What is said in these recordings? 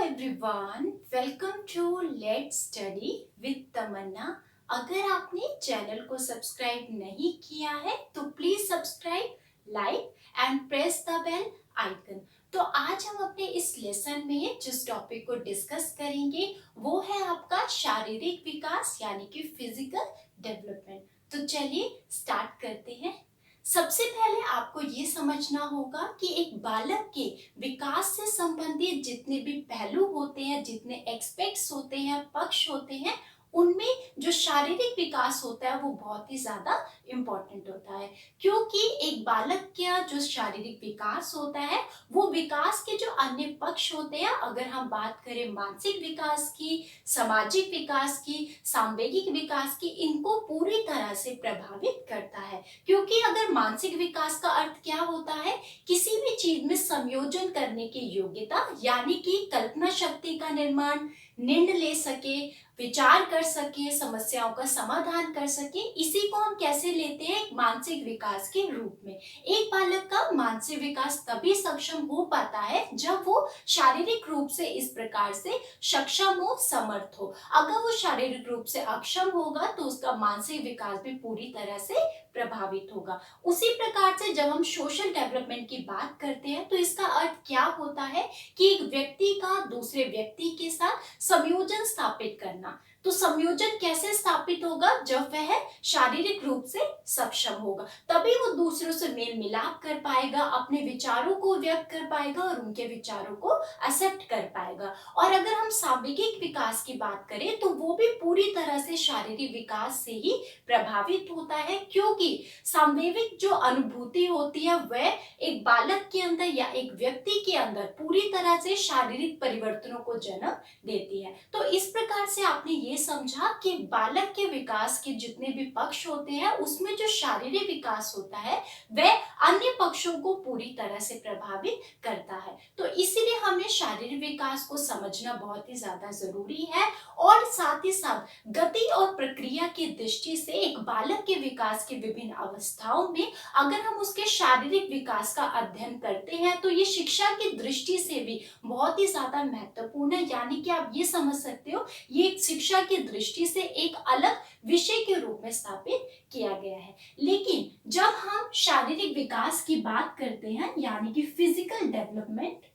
Everyone, welcome to let's study with Tamanna. अगर आपने channel को सब्सक्राइब नहीं किया है तो please subscribe, like and press the bell icon. तो आज हम अपने इस लेसन में जिस टॉपिक को डिस्कस करेंगे वो है आपका शारीरिक विकास यानी कि फिजिकल डेवलपमेंट। तो चलिए स्टार्ट करते हैं। सबसे पहले आपको ये समझना होगा कि एक बालक के विकास से संबंधित जितने भी पहलू होते हैं, जितने एक्सपेक्ट्स होते हैं, पक्ष होते हैं, उनमें जो शारीरिक विकास होता है वो बहुत ही ज्यादा इम्पोर्टेंट होता है। क्योंकि एक बालक का जो शारीरिक विकास होता है वो विकास के जो अन्य पक्ष होते हैं, अगर हम बात करें मानसिक विकास की, सामाजिक विकास की, सांवेगिक विकास की, इनको पूरी तरह से प्रभावित करता है। क्योंकि अगर मानसिक विकास का अर्थ क्या होता है, किसी भी चीज में संयोजन करने की योग्यता, यानी कि कल्पना शक्ति का निर्माण, निर्णय ले सके, विचार कर सके, समस्याओं का समाधान कर सके, इसी को हम कैसे लेते हैं, एक मानसिक विकास के रूप में। एक बालक का मानसिक विकास तभी सक्षम हो पाता है जब वो शारीरिक रूप से इस प्रकार से सक्षम हो, समर्थ हो। अगर वो शारीरिक रूप से अक्षम होगा तो उसका मानसिक विकास भी पूरी तरह से प्रभावित होगा। उसी प्रकार से जब हम सोशल डेवलपमेंट की बात करते हैं तो इसका अर्थ क्या होता है कि एक व्यक्ति का दूसरे व्यक्ति के साथ संयोजन स्थापित करना। तो संयोजन कैसे स्थापित होगा, जब वह शारीरिक रूप से सक्षम होगा, तभी वो दूसरों से मेल मिलाप कर पाएगा, अपने विचारों को व्यक्त कर पाएगा और उनके विचारों को एक्सेप्ट कर पाएगा। और अगर हम सांवेगिक विकास की बात करें तो वो भी पूरी तरह से शारीरिक विकास से ही प्रभावित होता है। क्योंकि सांवेगिक जो अनुभूति होती है वह एक बालक के अंदर या एक व्यक्ति के अंदर पूरी तरह से शारीरिक परिवर्तनों को जन्म देती है। तो इस प्रकार से आपने ये समझा कि बालक के विकास के जितने भी पक्ष होते हैं उसमें जो शारीरिक विकास होता है वह अन्य पक्षों को पूरी तरह से प्रभावित करता है। तो इसीलिए हमें शारीरिक विकास को समझना बहुत ही ज्यादा जरूरी है। और साथ ही साथ गति और प्रक्रिया की दृष्टि से एक बालक के विकास की विभिन्न अवस्थाओं में अगर हम उसके शारीरिक विकास का अध्ययन करते हैं तो ये शिक्षा की दृष्टि से भी बहुत ही ज्यादा महत्वपूर्ण है। यानी कि आप ये समझ सकते हो, ये शिक्षा की दृष्टि से एक अलग विषय के रूप में स्थापित किया गया है। लेकिन जब हम शारीरिक विकास की बात करते हैं यानी कि फिजिकल डेवलपमेंट,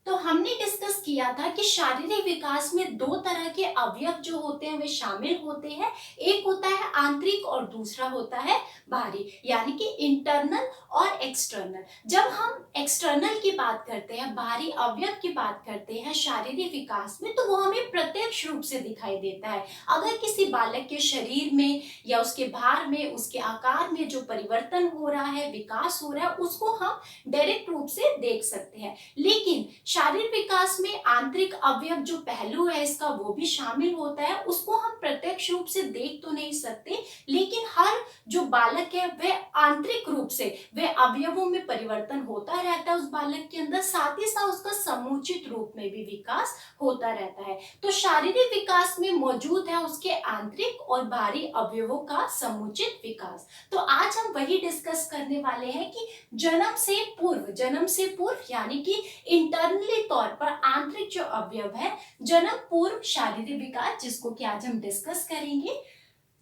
तो हमने डिस्कस किया था कि शारीरिक विकास में दो तरह के अवयव जो होते हैं वे शामिल होते हैं। एक होता है आंतरिक और दूसरा होता है बाहरी, यानी कि इंटरनल और एक्सटर्नल। जब हम एक्सटर्नल की बात करते हैं, बाहरी अवयव की बात करते हैं शारीरिक विकास में, तो वो हमें प्रत्यक्ष रूप से दिखाई देता है। अगर किसी बालक के शरीर में या उसके भार में, उसके आकार में जो परिवर्तन हो रहा है, विकास हो रहा है, उसको हम डायरेक्ट रूप से देख सकते हैं। लेकिन शारीरिक विकास में आंतरिक अवयव जो पहलू है इसका वो भी शामिल होता है। उसको हम प्रत्यक्ष रूप से देख तो नहीं सकते, लेकिन हर जो बालक है वह आंतरिक रूप से वह अवयवों में परिवर्तन होता रहता है उस बालक के अंदर, साथ ही साथ उसका समुचित रूप में भी विकास होता रहता है। तो शारीरिक विकास में मौजूद है उसके आंतरिक और बाहरी अवयवों का समुचित विकास। तो आज हम वही डिस्कस करने वाले हैं कि जन्म से पूर्व यानी कि इंटरनली तौर पर आंतरिक जो अवयव है, जन्म पूर्व शारीरिक विकास, जिसको कि आज हम डिस्कस करेंगे।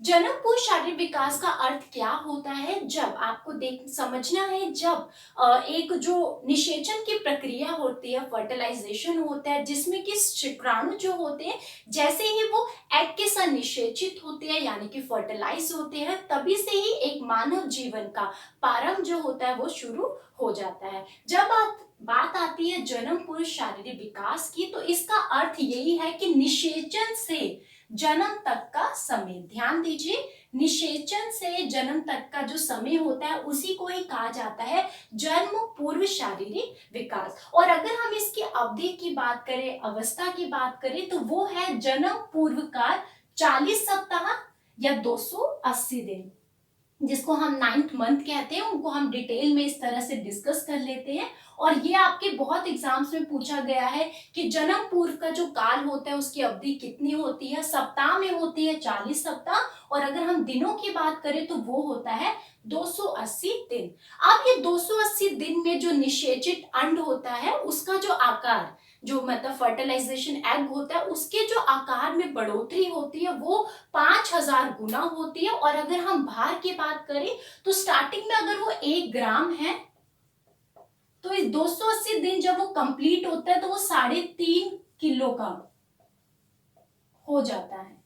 जन्म पूर्व शारीरिक विकास का अर्थ क्या होता है, जब आपको समझना है, जब एक जो निषेचन की प्रक्रिया होती है, फर्टिलाइजेशन होता है, जिसमें कि शुक्राणु जो होते हैं जैसे ही वो एग के साथ निषेचित होते हैं यानी कि फर्टिलाइज होते हैं, तभी से ही एक मानव जीवन का प्रारंभ जो होता है वो शुरू हो जाता है। जब बात आती है जन्म पूर्व शारीरिक विकास की, तो इसका अर्थ यही है कि निषेचन से जन्म तक का समय, ध्यान दीजिए, निषेचन से जन्म तक का जो समय होता है उसी को ही कहा जाता है जन्म पूर्व शारीरिक विकास। और अगर हम इसकी अवधि की बात करें, अवस्था की बात करें, तो वो है जन्म पूर्व काल 40 सप्ताह या 280 दिन, जिसको हम 9th मंथ कहते हैं। उनको हम डिटेल में इस तरह से डिस्कस कर लेते हैं। और ये आपके बहुत एग्जाम्स में पूछा गया है कि जन्म पूर्व का जो काल होता है उसकी अवधि कितनी होती है। सप्ताह में होती है 40 सप्ताह और अगर हम दिनों की बात करें तो वो होता है 280 दिन। अब ये 280 दिन में जो निषेचित अंड होता है उसका जो आकार, जो मतलब फर्टिलाइजेशन एग होता है, उसके जो आकार में बढ़ोतरी होती है वो 5000 गुना होती है। और अगर हम भार की बात करें तो स्टार्टिंग में अगर वो 1 ग्राम है तो इस 280 दिन जब वो कंप्लीट होता है तो वो 3.5 किलो का हो जाता है।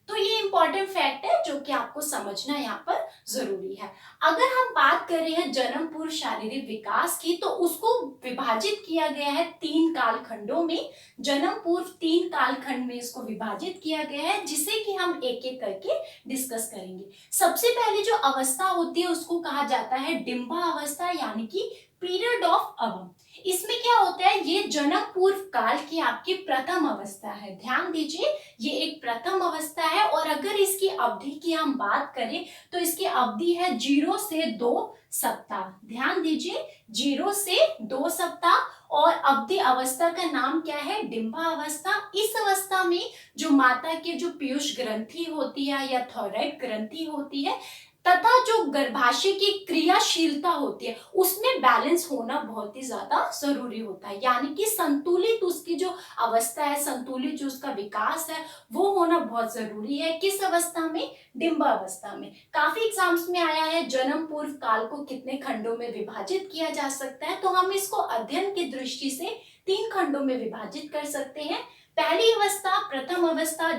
तो ये इंपॉर्टेंट फैक्ट है जो कि आपको समझना यहाँ पर जरूरी है। अगर हम बात कर रहे हैं जन्म पूर्व शारीरिक विकास की तो उसको विभाजित किया गया है 3 कालखंडों में। जन्म पूर्व 3 कालखंड में इसको विभाजित किया गया है, जिसे कि हम एक एक करके डिस्कस करेंगे। सबसे पहले जो अवस्था होती है उसको कहा जाता है डिंबा अवस्था, यानी कि पीरियड ऑफ अवम। इसमें क्या होता है, ये जन्म पूर्व काल की आपकी प्रथम अवस्था है। ध्यान दीजिए, ये एक प्रथम अवस्था है और अगर इसकी अवधि की हम बात करें तो इसकी अवधि है 0 से 2 सप्ताह। ध्यान दीजिए, 0 से 2 सप्ताह। और अवधि अवस्था का नाम क्या है, डिंबा अवस्था। इस अवस्था में जो माता के जो पीयूष ग्रंथि होती है या थायराइड ग्रंथि होती है तथा जो गर्भाशय की क्रियाशीलता होती है उसमें बैलेंस होना बहुत ही ज्यादा जरूरी होता है, यानी कि संतुलित उसकी जो अवस्था है, संतुलित जो उसका विकास है वो होना बहुत जरूरी है। किस अवस्था में, डिंबा अवस्था में। काफी एग्जाम्स में आया है जन्म पूर्व काल को कितने खंडों में विभाजित किया जा सकता है, तो हम इसको अध्ययन की दृष्टि से 3 खंडों में विभाजित कर सकते हैं। पहली अवस्था, प्रथम अवस्था,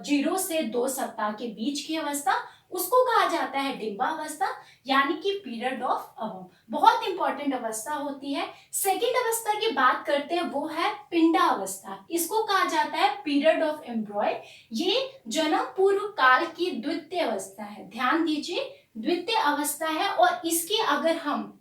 0 से 2 सप्ताह के बीच की अवस्था, उसको कहा जाता है डिंबा अवस्था, यानी कि पीरियड ऑफ अवम। बहुत इंपॉर्टेंट अवस्था होती है। सेकेंड अवस्था की बात करते हैं, वो है पिंडा अवस्था। इसको कहा जाता है पीरियड ऑफ एम्ब्रॉय। ये जन्म पूर्व काल की द्वितीय अवस्था है। ध्यान दीजिए, द्वितीय अवस्था है और इसकी अगर हम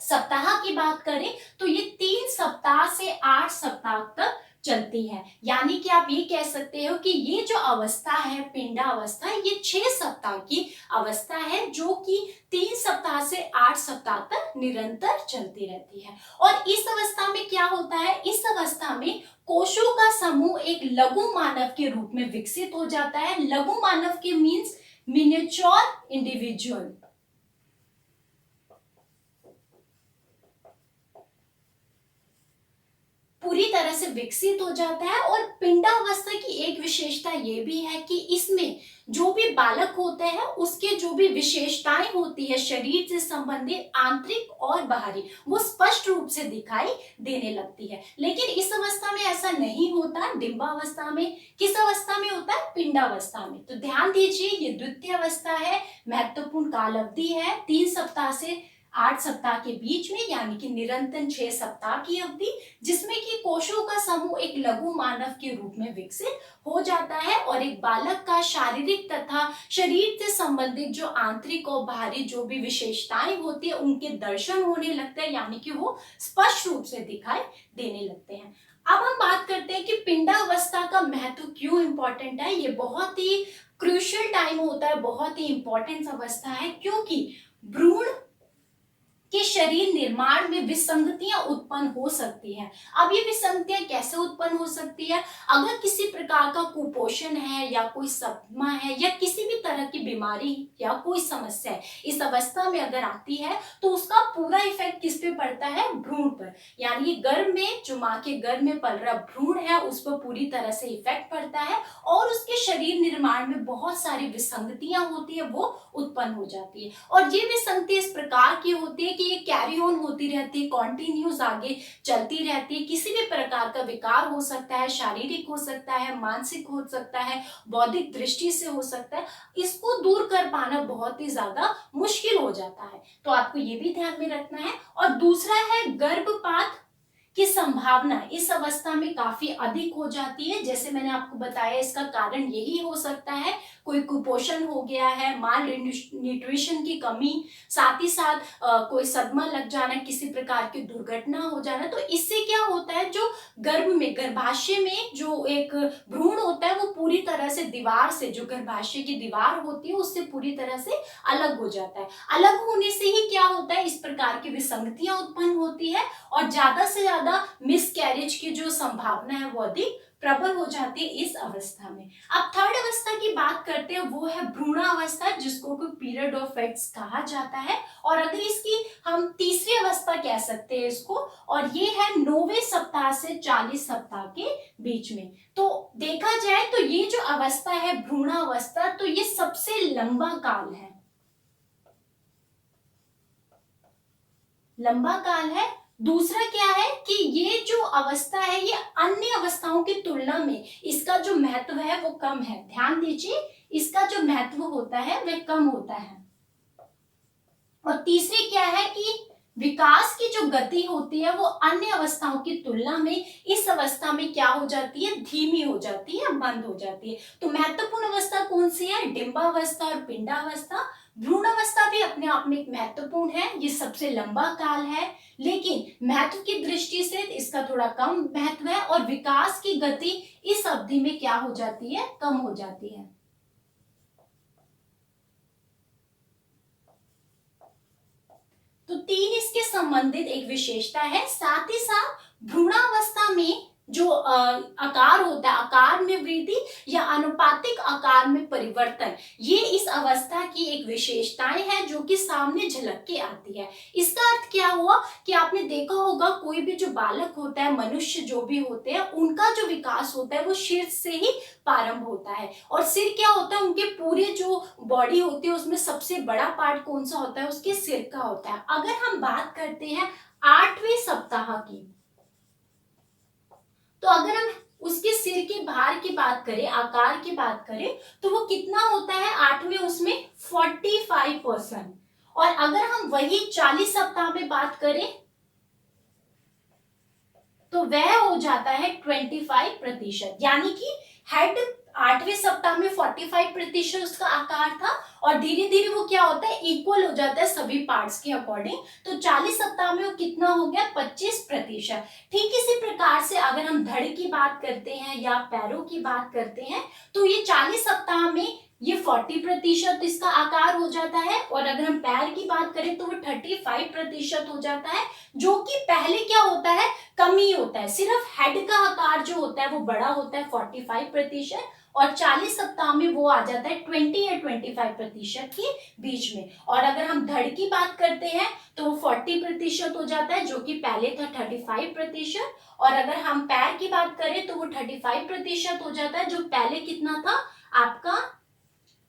सप्ताह की बात करें तो ये 3 सप्ताह से 8 सप्ताह तक चलती है। यानी कि आप ये कह सकते हो कि ये जो अवस्था है पिंडा अवस्था, ये 6 सप्ताह की अवस्था है जो कि 3 सप्ताह से 8 सप्ताह तक निरंतर चलती रहती है। और इस अवस्था में क्या होता है, इस अवस्था में कोशों का समूह एक लघु मानव के रूप में विकसित हो जाता है। लघु मानव के मीन्स मिनिएचर इंडिविजुअल। पूरी तरह से विकसित हो जाता है। और पिंडावस्था की एक विशेषता ये भी है कि इसमें जो भी बालक होते हैं उसके जो भी विशेषताएं होती है शरीर से संबंधित आंतरिक और बाहरी, वो स्पष्ट रूप से दिखाई देने लगती है। लेकिन इस अवस्था में ऐसा नहीं होता। डिंबावस्था में किस अवस्था में होता है, पिंडावस्था में। तो ध्यान दीजिए, ये द्वितीय अवस्था है, महत्वपूर्ण काल अवधि है 3 सप्ताह से 8 सप्ताह के बीच में, यानी कि निरंतर 6 सप्ताह की अवधि, जिसमें कि कोशों का समूह एक लघु मानव के रूप में विकसित हो जाता है और एक बालक का शारीरिक तथा शरीर से संबंधित जो आंतरिक और बाहरी जो भी विशेषताएं होती है उनके दर्शन होने लगते हैं, यानी कि वो स्पष्ट रूप से दिखाई देने लगते हैं। अब हम बात करते हैं कि पिंडावस्था का महत्व क्यों इंपॉर्टेंट है। ये बहुत ही क्रूशियल टाइम होता है, बहुत ही इंपॉर्टेंट अवस्था है, क्योंकि भ्रूण कि शरीर निर्माण में विसंगतियां उत्पन्न हो सकती है। अब ये विसंगतियां कैसे उत्पन्न हो सकती है, अगर किसी प्रकार का कुपोषण है या कोई सदमा है या किसी भी तरह की बीमारी या कोई समस्या है इस अवस्था में अगर आती है तो उसका पूरा इफेक्ट किस पे पड़ता है, भ्रूण पर। यानी गर्भ में जो माँ के गर्भ में पल रहा भ्रूण है उस पर पूरी तरह से इफेक्ट पड़ता है और उसके शरीर निर्माण में बहुत सारी विसंगतियां होती है, वो उत्पन्न हो जाती है। और ये विसंगति इस प्रकार की होती है कि ये कैरी ऑन होती रहती है, कॉन्टिन्यूस आगे चलती रहती है। किसी भी प्रकार का विकार हो सकता है, शारीरिक हो सकता है, मानसिक हो सकता है, बौद्धिक दृष्टि से हो सकता है। इसको दूर कर पाना बहुत ही ज्यादा मुश्किल हो जाता है, तो आपको ये भी ध्यान में रखना है। और दूसरा है गर्भपात की संभावना इस अवस्था में काफी अधिक हो जाती है। जैसे मैंने आपको बताया, इसका कारण यही हो सकता है कोई कुपोषण हो गया है, माल न्यूट्रिशन की कमी, साथ ही साथ कोई सदमा लग जाना, किसी प्रकार की दुर्घटना हो जाना। तो इससे क्या होता है, जो गर्भ में गर्भाशय में जो एक भ्रूण होता है वो पूरी तरह से दीवार से, जो गर्भाशय की दीवार होती है उससे पूरी तरह से अलग हो जाता है। अलग होने से ही क्या होता है, इस प्रकार की विसंगतियां उत्पन्न होती है और ज्यादा से ज्यादा मिसकैरेज की जो संभावना है वो अधिक प्रबल हो जाती है इस अवस्था में। अब थर्ड अवस्था की बात करते हैं वो है भ्रूणावस्था, जिसको कोई पीरियड ऑफ एक्स कहा जाता है। और अगर इसकी हम तीसरी अवस्था कह सकते हैं इसको, और ये है 9वें सप्ताह से 40 सप्ताह के बीच में। तो देखा जाए तो ये जो अवस्था है भ्रूणावस्था, तो ये सबसे लंबा काल है, लंबा काल है। दूसरा क्या है कि ये जो अवस्था है ये अन्य अवस्थाओं की तुलना में इसका जो महत्व है वो कम है। ध्यान दीजिए, इसका जो महत्व होता है वह कम होता है। और तीसरी क्या है कि विकास की जो गति होती है वो अन्य अवस्थाओं की तुलना में इस अवस्था में क्या हो जाती है, धीमी हो जाती है, बंद हो जाती है। तो महत्वपूर्ण अवस्था कौन सी है, डिंबावस्था और पिंडावस्था। भ्रूणावस्था भी अपने आप में एक महत्वपूर्ण है, ये सबसे लंबा काल है, लेकिन महत्व की दृष्टि से इसका थोड़ा कम महत्व है, और विकास की गति इस अवधि में क्या हो जाती है, कम हो जाती है। तो तीन इसके संबंधित एक विशेषता है। साथ ही साथ भ्रूणावस्था में जो आकार होता है, आकार में वृद्धि या अनुपातिक आकार में परिवर्तन, ये इस अवस्था की एक विशेषताएं हैं जो कि सामने झलक के आती है। इसका अर्थ क्या हुआ कि आपने देखा होगा कोई भी जो बालक होता है, मनुष्य जो भी होते हैं, उनका जो विकास होता है वो शीर्ष से ही प्रारंभ होता है। और सिर क्या होता है, उनके पूरे जो बॉडी होती है उसमें सबसे बड़ा पार्ट कौन सा होता है, उसके सिर का होता है। अगर हम बात करते हैं 8वें सप्ताह की, तो अगर हम उसके सिर के भार की बात करें, आकार की बात करें, तो वो कितना होता है 8वें, उसमें 45%। और अगर हम वही 40 सप्ताह में बात करें तो वह हो जाता है 25%। यानी कि हेड 8वें सप्ताह में 45% उसका आकार था, और धीरे धीरे वो क्या होता है, इक्वल हो जाता है सभी पार्ट्स के अकॉर्डिंग। तो 40 सप्ताह में वो कितना हो गया, 25%। ठीक इसी प्रकार से अगर हम धड़ की बात करते हैं या पैरों की बात करते हैं, तो ये 40 सप्ताह में ये 40% इसका आकार हो जाता है, और अगर हम पैर की बात करें तो वो 35% हो जाता है, जो कि पहले क्या होता है, कमी होता है। सिर्फ हेड का आकार जो होता है वो बड़ा होता है 45%, और 40 सप्ताह में वो आ जाता है 20 या 25% के बीच में। और अगर हम धड़ की बात करते हैं तो वो 40% हो जाता है, जो कि पहले था 35%। और अगर हम पैर की बात करें तो वो 35% हो जाता है, जो पहले कितना था आपका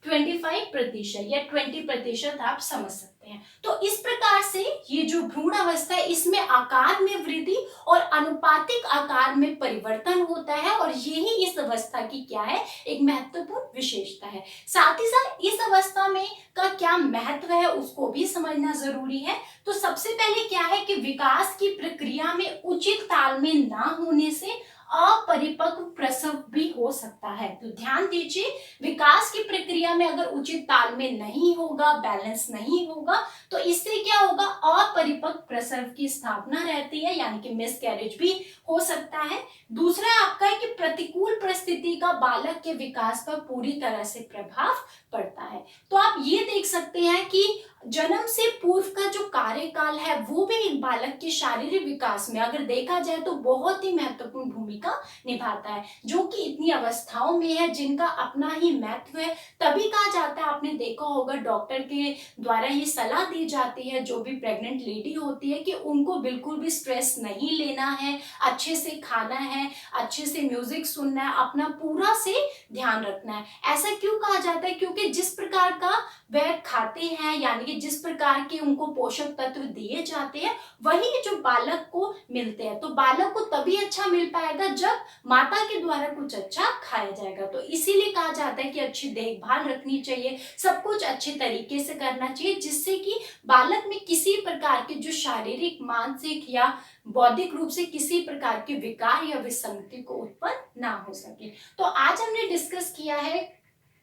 25% या 20% आप समझ सकते हैं। तो इस प्रकार से ये जो भ्रूण अवस्था है इसमें आकार में वृद्धि और अनुपातिक आकार में परिवर्तन होता है, और यही इस अवस्था की क्या है, एक महत्वपूर्ण विशेषता है। साथ ही साथ इस अवस्था में का क्या महत्व है उसको भी समझना जरूरी है। तो सबसे पहले क्या है कि विकास की प्रक्रिया में उचित तालमेल ना होने से अपरिपक्व प्रसव भी हो सकता है। तो ध्यान दीजिए, विकास की प्रक्रिया में अगर उचित तालमेल नहीं होगा, बैलेंस नहीं होगा, तो इससे क्या होगा, अपरिपक्व प्रसव की स्थापना रहती है, यानी कि मिसकैरेज भी हो सकता है। दूसरा आपका है कि प्रतिकूल परिस्थिति का बालक के विकास पर पूरी तरह से प्रभाव पड़ता है। तो आप ये देख सकते हैं कि जन्म से पूर्व का जो कार्यकाल है वो भी एक बालक के शारीरिक विकास में अगर देखा जाए तो बहुत ही महत्वपूर्ण भूमिका निभाता है, जो कि इतनी अवस्थाओं में है जिनका अपना ही महत्व है। तभी कहा जाता है, आपने देखा होगा डॉक्टर के द्वारा ये सलाह दी जाती है जो भी प्रेग्नेंट लेडी होती है कि उनको बिल्कुल भी स्ट्रेस नहीं लेना है, अच्छे से खाना है, अच्छे से म्यूजिक सुनना है, अपना पूरा से ध्यान रखना है। ऐसा क्यों कहा जाता है, क्योंकि जिस प्रकार का वह खाते हैं, यानी कि जिस प्रकार के उनको पोषक तत्व दिए जाते हैं वही जो बालक को मिलते हैं। तो बालक को तभी अच्छा मिल पाएगा जब माता के द्वारा कुछ अच्छा खाया जाएगा। तो इसीलिए कहा जाता है कि अच्छी देखभाल रखनी चाहिए, सब कुछ अच्छे तरीके से करना चाहिए, जिससे कि बालक में किसी प्रकार के जो शारीरिक, मानसिक या बौद्धिक रूप से किसी प्रकार के विकार या विसंगति को उत्पन्न ना हो सके। तो आज हमने डिस्कस किया है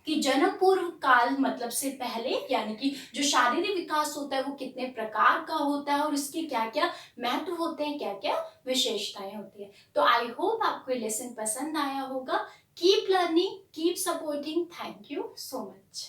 कि जन्म पूर्व काल मतलब से पहले, यानी कि जो शारीरिक विकास होता है वो कितने प्रकार का होता है और इसके क्या क्या महत्व होते हैं, क्या क्या विशेषताएं होती है। तो आई होप आपको ये लेसन पसंद आया होगा। Keep learning, keep supporting. Thank you so much.